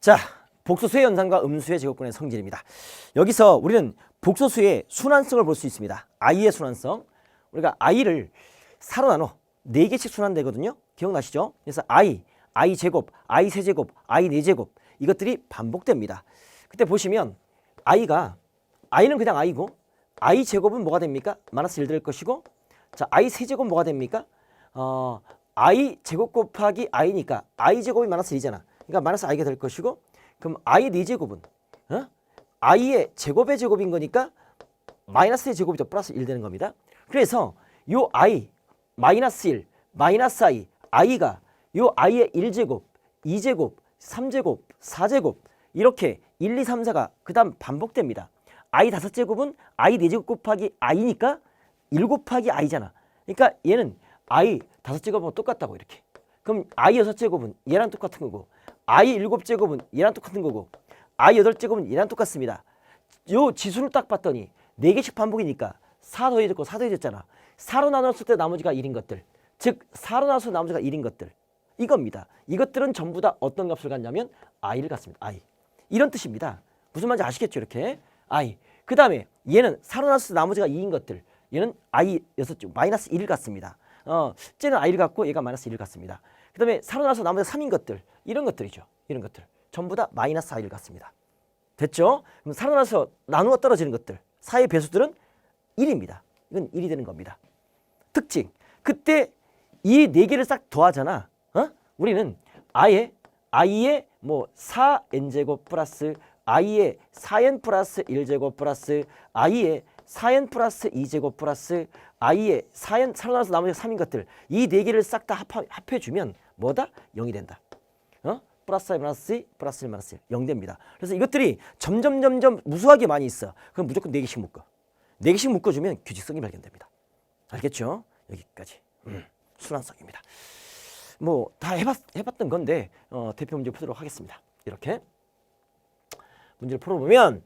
자, 복소수의 연산과 음수의 제곱근의 성질입니다. 여기서 우리는 복소수의 순환성을 볼 수 있습니다. i의 순환성. 우리가 i를 사로 나눠 4개씩 순환되거든요. 기억나시죠? 그래서 i 제곱, i 세제곱, i 4제곱 이것들이 반복됩니다. 그때 보시면 i는 그냥 i고 i 제곱은 뭐가 됩니까? 마이너스 1 될 것이고, 자, i 세제곱 뭐가 됩니까? i 제곱 곱하기 i니까 i 제곱이 마이너스 2잖아. 그러니까 마이너스 i가 될 것이고, 그럼 i 4제곱은 i의 제곱의 제곱인 거니까 마이너스의 제곱이 더 플러스 1 되는 겁니다. 그래서 요 i 마이너스 1 마이너스 i i가 요 i의 1제곱 2제곱 3제곱 4제곱 이렇게 1, 2, 3, 4가 그 다음 반복됩니다. i 5제곱은 i 4제곱 곱하기 i니까 1 곱하기 i잖아. 그러니까 얘는 i 5제곱하고 똑같다고 이렇게. 그럼 i 6제곱은 얘랑 똑같은 거고, i 7제곱은 얘랑 똑같은 거고, i 8제곱은 얘랑 똑같습니다. 요 지수를 딱 봤더니 4개씩 반복이니까 4 더해졌고 4 더해졌잖아. 4로 나눴을 때 나머지가 1인 것들, 즉 4로 나눠서 나머지가 1인 것들, 이겁니다. 이것들은 전부 다 어떤 값을 갖냐면 i를 갖습니다. i. 이런 뜻입니다. 무슨 말인지 아시겠죠? 이렇게 i. 그 다음에 얘는 4로 나눴을 때 나머지가 2인 것들, 얘는 i 6쪽 마이너스 1을 갖습니다. 쟤는 i를 갖고 얘가 마이너스 1을 갖습니다. 그 다음에 4로 나눠서 나머지가 3인 것들, 이런 것들이죠. 이런 것들 전부 다 마이너스 i를 갖습니다. 됐죠? 그럼 4로 나눠서 나누어 떨어지는 것들, 4의 배수들은 1입니다. 이건 1이 되는 겁니다. 특징, 그때 이 4개를 싹 더하잖아. 우리는 i의 뭐 4n제곱 플러스 i의 4n 플러스 1제곱 플러스 i의 4n 플러스 2제곱 플러스 i의 4n 4로 나눠서 나머지 3인 것들, 이 4개를 싹 다 합해주면 뭐다? 0이 된다. 플러스 1 마이너스 2 플러스 1 마이너스 1 0 됩니다. 그래서 이것들이 점점 무수하게 많이 있어. 그럼 무조건 4개씩 묶어. 4개씩 묶어주면 규칙성이 발견됩니다. 알겠죠? 여기까지 순환성입니다. 뭐 다 해봤던 건데 대표 문제 풀도록 하겠습니다. 이렇게 문제를 풀어보면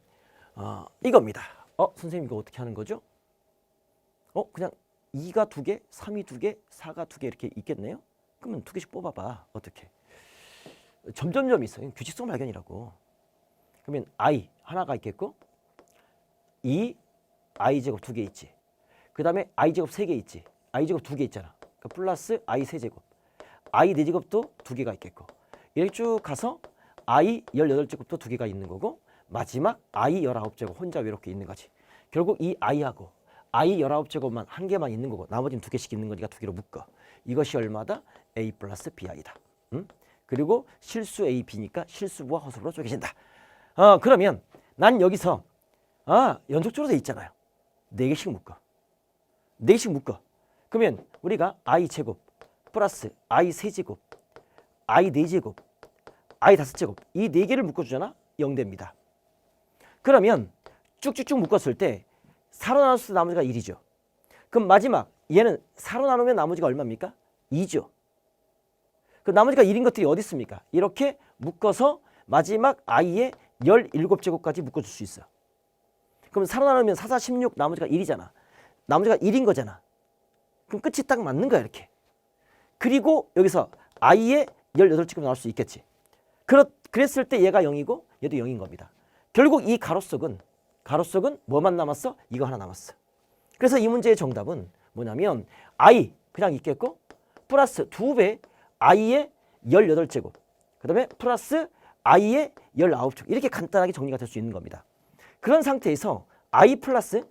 이겁니다. 선생님 이거 어떻게 하는 거죠? 그냥 2가 2개, 3이 2개, 4가 2개 이렇게 있겠네요. 그러면 2개씩 뽑아봐. 어떻게? 점점점 있어요. 규칙성 발견이라고. 그러면 i 하나가 있겠고, 2 i 제곱 2개 있지. 그 다음에 i 제곱 3개 있지. i 제곱 2개 있잖아. 그러니까 플러스 i 세제곱, i 4제곱도 2개가 있겠고, 이렇게 쭉 가서 i 18제곱도 2개가 있는 거고, 마지막 i 19제곱 혼자 이렇게 있는 거지. 결국 이 i하고 i 19제곱만 한 개만 있는 거고, 나머지는 2개씩 있는 거니까 2개로 묶어. 이것이 얼마다? a 플러스 bi다. 그리고 실수 a, b니까 실수부와 허수부로 쪼개진다. 그러면 난 여기서 연속적으로 돼 있잖아요. 4개씩 묶어. 4개씩 묶어. 그러면 우리가 i 제곱 플러스 i 세제곱, i 4제곱, i 5제곱 이 4개를 묶어주잖아. 0 됩니다. 그러면 쭉쭉쭉 묶었을 때 4로 나눴을 때 나머지가 1이죠. 그럼 마지막 얘는 4로 나누면 나머지가 얼마입니까? 2죠. 그 나머지가 1인 것들이 어디 있습니까? 이렇게 묶어서 마지막 i의 17제곱까지 묶어줄 수 있어. 그럼 4로 나누면 4, 4, 16 나머지가 1이잖아. 나머지가 1인 거잖아. 그럼 끝이 딱 맞는 거야 이렇게. 그리고 여기서 i의 18제곱 나올 수 있겠지. 그랬을 때 얘가 0이고 얘도 0인 겁니다. 결국 이 가로속은 뭐만 남았어? 이거 하나 남았어. 그래서 이 문제의 정답은 뭐냐면 i 그냥 있겠고, 플러스 2배 i의 18제곱, 그 다음에 플러스 i의 19제곱, 이렇게 간단하게 정리가 될 수 있는 겁니다. 그런 상태에서 i 플러스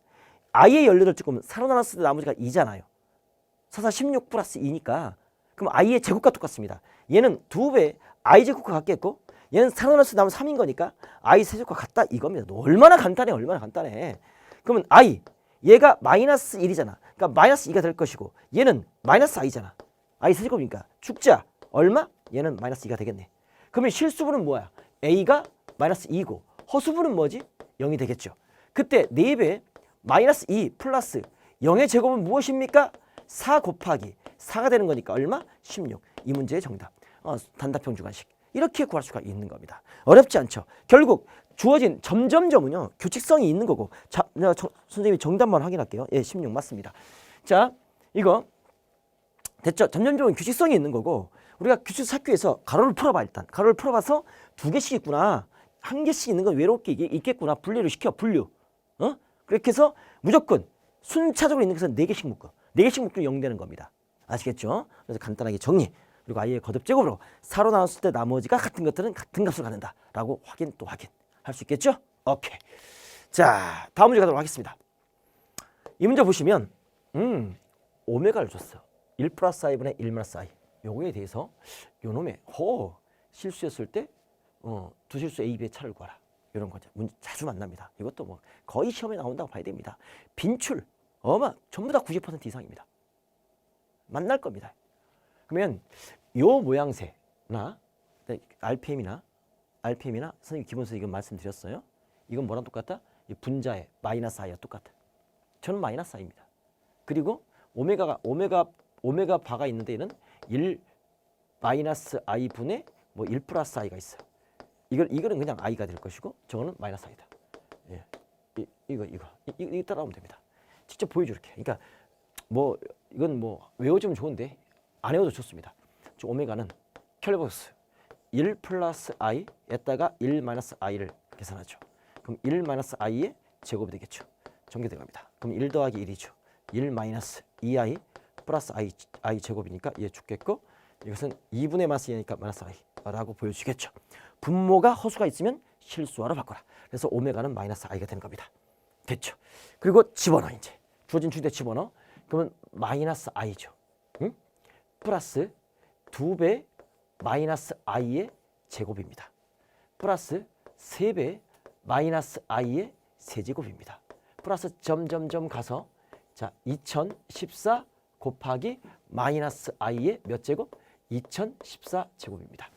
i의 18제곱은 4로 나눴을 때 나머지가 2잖아요. 4, 4, 16 플러스 2니까 그럼 i의 제곱과 똑같습니다. 얘는 2배 i 제곱과 같겠고, 얘는 4로 나눴을 때 남은 3인 거니까 i 세제곱과 같다 이겁니다. 얼마나 간단해. 그러면 i 얘가 마이너스 1이잖아. 그러니까 마이너스 2가 될 것이고, 얘는 마이너스 i잖아. i 세제곱이니까 죽자. 얼마? 얘는 마이너스 2가 되겠네. 그러면 실수분은 뭐야? a가 마이너스 2고 허수분은 뭐지? 0이 되겠죠. 그때 4배 마이너스 2 플러스 0의 제곱은 무엇입니까? 4 곱하기 4가 되는 거니까 얼마? 16. 이 문제의 정답. 단답형 주관식. 이렇게 구할 수가 있는 겁니다. 어렵지 않죠. 결국 주어진 점점점은요 규칙성이 있는 거고. 자, 선생님이 정답만 확인할게요. 예, 16 맞습니다. 자, 이거 됐죠? 점점점은 규칙성이 있는 거고, 우리가 규칙 찾기 위해서 가로를 풀어봐. 일단 가로를 풀어봐서 두 개씩 있구나. 한 개씩 있는 건 외롭게 있겠구나. 분리를 시켜. 분류. 그렇게 해서 무조건 순차적으로 있는 것은 4개씩 묶어. 4개씩 묶으면 0 되는 겁니다. 아시겠죠? 그래서 간단하게 정리. 그리고 i의 거듭 제곱으로 4로 나눴을 때 나머지가 같은 것들은 같은 값을 갖는다. 라고 확인 또 확인할 수 있겠죠? 오케이. 자, 다음 문제 가도록 하겠습니다. 이 문제 보시면 오메가를 줬어. 1 플러스 i분의 1 마이너스 i. 요거에 대해서 요놈의 실수였을 때 두 실수 A, B의 차를 구하라. 이런 거죠. 문제 자주 만납니다. 이것도 뭐 거의 시험에 나온다고 봐야 됩니다. 빈출 전부 다 90% 이상입니다. 만날 겁니다. 그러면 요 모양새나 RPM이나 선생님 기본서 이건 말씀드렸어요. 이건 뭐랑 똑같다? 이 분자의 마이너스 i와 똑같아. 저는 마이너스 i입니다. 그리고 오메가 바가 있는데 얘는 1 마이너스 i 분의 1 플러스 i가 있어요. 이거는 그냥 i가 될 것이고 저거는 마이너스 i다. 예. 이거 따라오면 됩니다. 직접 보여줘 이렇게. 그러니까 이건 외워주면 좋은데 안 외워도 좋습니다. 저 오메가는 켈로그스 1 플러스 i에다가 1 마이너스 i를 계산하죠. 그럼 1 마이너스 i의 제곱이 되겠죠. 전개돼갑니다. 그럼 1 더하기 1이죠. 1 마이너스 2i 플러스 i 제곱이니까 얘 죽겠고 이것은 2분의 마이너스 2니까 마이너스 i라고 보여주겠죠. 분모가 허수가 있으면 실수화로 바꿔라. 그래서 오메가는 마이너스 i가 되는 겁니다. 됐죠. 그리고 집어넣어 이제. 주어진 주대 집어넣어. 그러면 마이너스 i죠. 응? 플러스 2배 마이너스 i의 제곱입니다. 플러스 3배 마이너스 i의 세제곱입니다. 플러스 점점점 가서 자 2014 곱하기 마이너스 i의 몇 제곱? 2014 제곱입니다.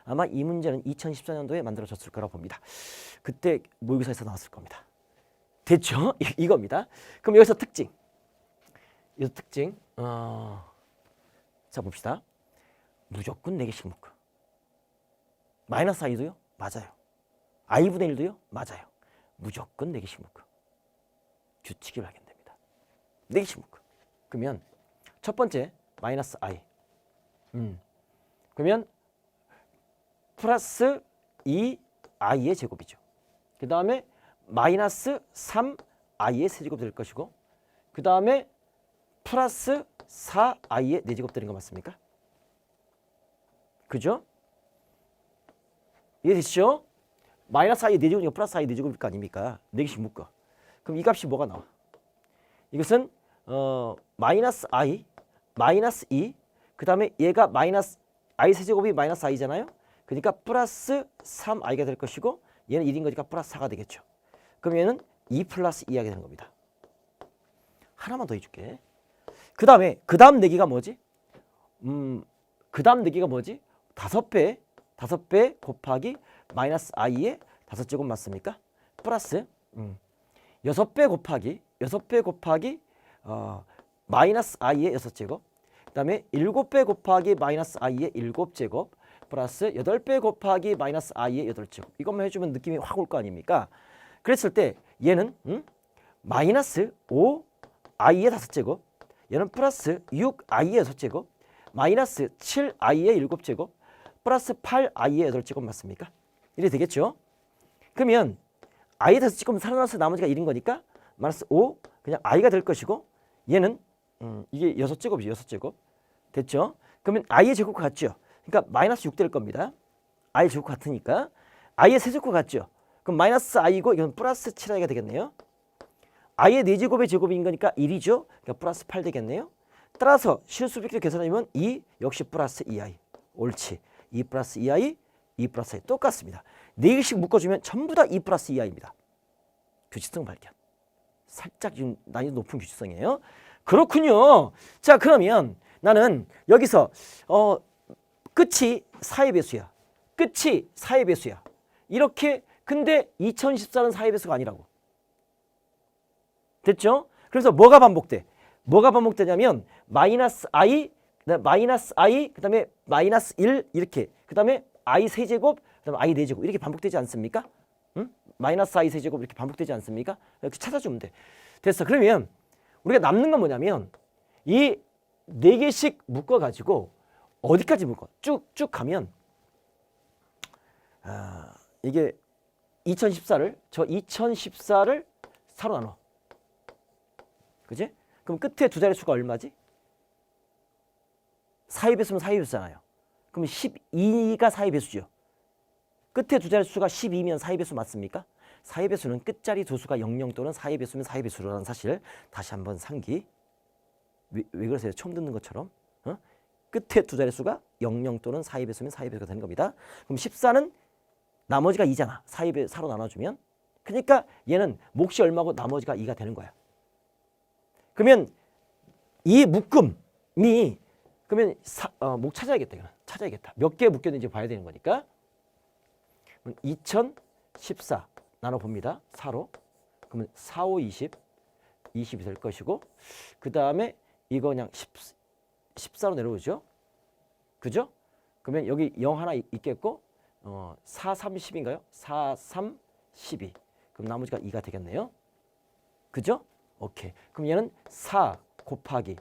아마 이 문제는 2014년도에 만들어졌을 거라고 봅니다. 그때 모의고사에서 나왔을 겁니다. 됐죠? 이겁니다. 그럼 여기서 특징. 자 봅시다. 무조건 4개씩 묶어. 마이너스 i도요? 맞아요. i분의 1도요? 맞아요. 무조건 4개씩 묶어. 규칙이 발견됩니다. 4개씩 묶어. 그러면 첫 번째 마이너스 i. 그러면 플러스 2i의 제곱이죠. 그 다음에 마이너스 3i의 세제곱 될 것이고 그 다음에 플러스 4i의 4제곱 되는 거 맞습니까? 그죠? 이해되시죠? 마이너스 i의 4제곱이니까 플러스 i의 4제곱일 거 아닙니까? 4개씩 묶어. 그럼 이 값이 뭐가 나와? 이것은 마이너스 i, 마이너스 2, 그 다음에 얘가 마이너스 i 세제곱이 마이너스 i잖아요. 그러니까 플러스 3i가 될 것이고 얘는 1인 거니까 플러스 4가 되겠죠. 그럼 얘는 2 플러스 2하게 되는 겁니다. 하나만 더 해줄게. 그 다음 4개가 뭐지? 그 다음 4개가 뭐지? 5배 곱하기 마이너스 i의 5제곱 맞습니까? 플러스 6배 곱하기 마이너스 i의 6제곱 그 다음에 7배 곱하기 마이너스 i의 7제곱 플러스 8배 곱하기 마이너스 i의 8제곱 이것만 해주면 느낌이 확 올 거 아닙니까? 그랬을 때 얘는 마이너스 5i의 5제곱 얘는 플러스 6i의 6제곱 마이너스 7i의 7제곱 플러스 8i의 8제곱 맞습니까? 이래 되겠죠? 그러면 i의 5제곱은 살아나서 나머지가 1인 거니까 마이너스 5 그냥 i가 될 것이고 얘는 이게 6제곱이죠. 6제곱 됐죠? 그러면 i의 제곱과 같죠? 그러니까 마이너스 6 될 겁니다. i 제곱 같으니까 i의 세제곱과 같죠? 그럼 마이너스 i고 이건 플러스 7i가 되겠네요. i의 4제곱의 제곱인 거니까 1이죠. 그러니까 플러스 8 되겠네요. 따라서 실수비끼리 계산하면 2 역시 플러스 2i. 옳지. 2 플러스 2i, 2 플러스 2 똑같습니다. 4개씩 묶어주면 전부 다 2 플러스 2i입니다. 규칙성 발견. 살짝 좀 난이도 높은 규칙성이에요. 그렇군요. 자 그러면 나는 여기서 끝이 4의 배수야. 끝이 4의 배수야. 이렇게 근데 2014는 4의 배수가 아니라고. 됐죠? 그래서 뭐가 반복돼? 뭐가 반복되냐면 마이너스 i, 그 다음에 마이너스 1 이렇게 그 다음에 i 세제곱, 그 다음에 i 4제곱 이렇게 반복되지 않습니까? 응? 마이너스 i 세제곱 이렇게 반복되지 않습니까? 이렇게 찾아주면 돼. 됐어. 그러면 우리가 남는 건 뭐냐면 이 4개씩 묶어가지고 어디까지 묶어? 쭉쭉 가면 이게 2014를 4로 나눠. 그지? 그럼 끝에 두 자릿수가 얼마지? 4의 배수면 4의 배수잖아요. 그럼 12가 4의 배수죠. 끝에 두 자릿수가 12면 4의 배수 맞습니까? 4의 배수는 끝자리 두 수가 00 또는 4의 배수면 4의 배수라는 사실 다시 한번 상기. 왜 그러세요? 처음 듣는 것처럼. 끝에 두 자릿수가 00 또는 4의 배수면 4의 배수가 되는 겁니다. 그럼 14는 나머지가 2잖아. 4로 나눠주면. 그러니까 얘는 몫이 얼마고 나머지가 2가 되는 거야. 그러면 이 묶음이 그러면 목 찾아야겠다. 이거는. 찾아야겠다. 몇 개 묶였는지 봐야 되는 거니까. 2014 나눠봅니다. 4로. 그러면 4, 5, 20. 20이 될 것이고 그 다음에 이거 그냥 14로 내려오죠. 그죠? 그러면 여기 0 하나 있겠고 4, 3, 10인가요? 4, 3, 12. 그럼 나머지가 2가 되겠네요. 그죠? 오케이. 그럼 얘는 4 곱하기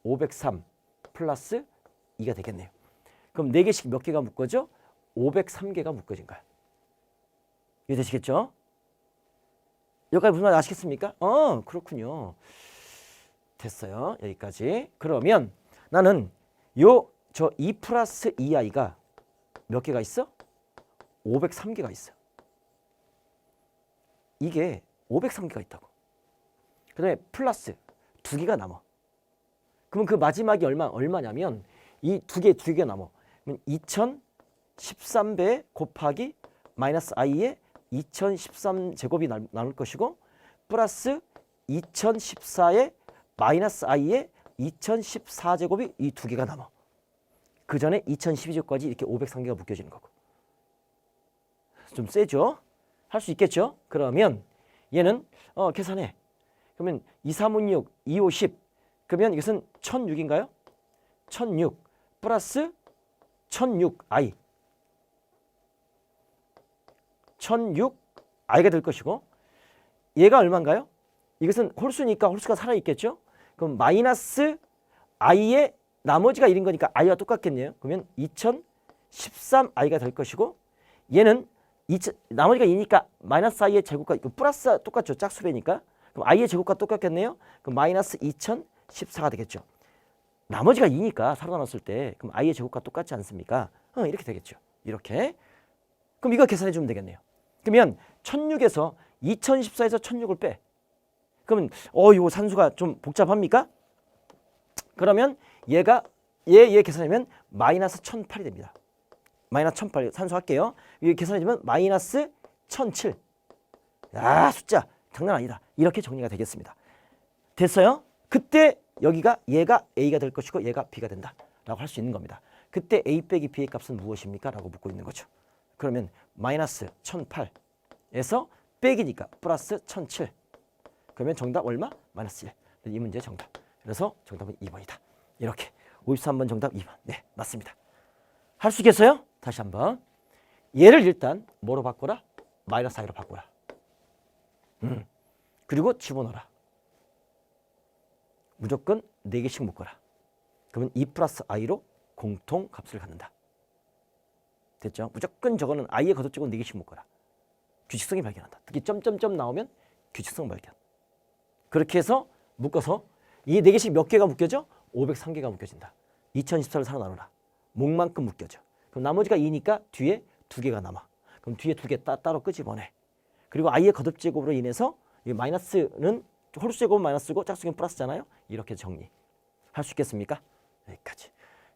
503 플러스 2가 되겠네요. 그럼 4개씩 몇 개가 묶어져? 503개가 묶어진 거야. 이해되시겠죠? 여기까지 무슨 말인지 아시겠습니까? 그렇군요. 됐어요. 여기까지. 그러면 나는 저 2 플러스 2i가 몇 개가 있어? 503개가 있어. 이게 503개가 있다고. 그 다음에 플러스 2개가 남아. 그러면 그 마지막이 얼마냐면 이 두 개가 남아. 그럼 2013배 곱하기 마이너스 i에 2013제곱이 나올 것이고 플러스 2014에 마이너스 i에 2014제곱이 이 두 개가 남아. 그 전에 2012제곱까지 이렇게 503개가 묶여지는 거고. 좀 세죠? 할 수 있겠죠? 그러면 얘는 계산해. 그러면 2, 3, 5, 6, 2, 5, 10. 그러면 이것은 1006인가요? 1006 플러스 1006i. 1006i가 될 것이고 얘가 얼마인가요? 이것은 홀수니까 홀수가 살아있겠죠? 그럼 마이너스 i의 나머지가 1인 거니까 i와 똑같겠네요. 그러면 2013i가 될 것이고 얘는 나머지가 2니까 마이너스 i의 제곱과 플러스 똑같죠. 짝수배니까. 그럼 i의 제곱과 똑같겠네요. 그럼 마이너스 2014가 되겠죠. 나머지가 2니까 서로 나눴을 때 그럼 i의 제곱과 똑같지 않습니까? 이렇게 되겠죠. 이렇게. 그럼 이거 계산해 주면 되겠네요. 그러면 1006에서 2014에서 1006을 빼. 그러면 이거 산수가 좀 복잡합니까? 그러면 얘 계산하면 마이너스 1008이 됩니다. 마이너스 1008 산수할게요. 이게 계산해주면 마이너스 1007. 숫자 장난 아니다. 이렇게 정리가 되겠습니다. 됐어요? 그때 여기가 얘가 A가 될 것이고 얘가 B가 된다 라고 할 수 있는 겁니다. 그때 A 빼기 B의 값은 무엇입니까? 라고 묻고 있는 거죠. 그러면 마이너스 1008에서 빼기니까 플러스 1007. 그러면 정답 얼마? 마이너스 1. 이 문제의 정답. 그래서 정답은 2번이다. 이렇게 53번 정답 2번. 네, 맞습니다. 할 수 있겠어요? 다시 한번. 얘를 일단 뭐로 바꿔라? 마이너스 i로 바꿔라. 그리고 집어넣어라. 무조건 4개씩 묶어라. 그러면 2 플러스 i로 공통값을 갖는다. 됐죠? 무조건 저거는 i에 걷어찍고 4개씩 묶어라. 규칙성이 발견한다. 특히 점점점 나오면 규칙성 발견. 그렇게 해서 묶어서 이 4개씩 몇 개가 묶여져? 503개가 묶여진다. 2014를 사로 나눠라. 목만큼 묶여져. 그럼 나머지가 2니까 뒤에 2개가 남아. 그럼 뒤에 2개 따로 끄집어내. 그리고 i의 거듭제곱으로 인해서 이 마이너스는 홀수 제곱은 마이너스고 짝수는 플러스잖아요. 이렇게 정리. 할 수 있겠습니까? 여기까지.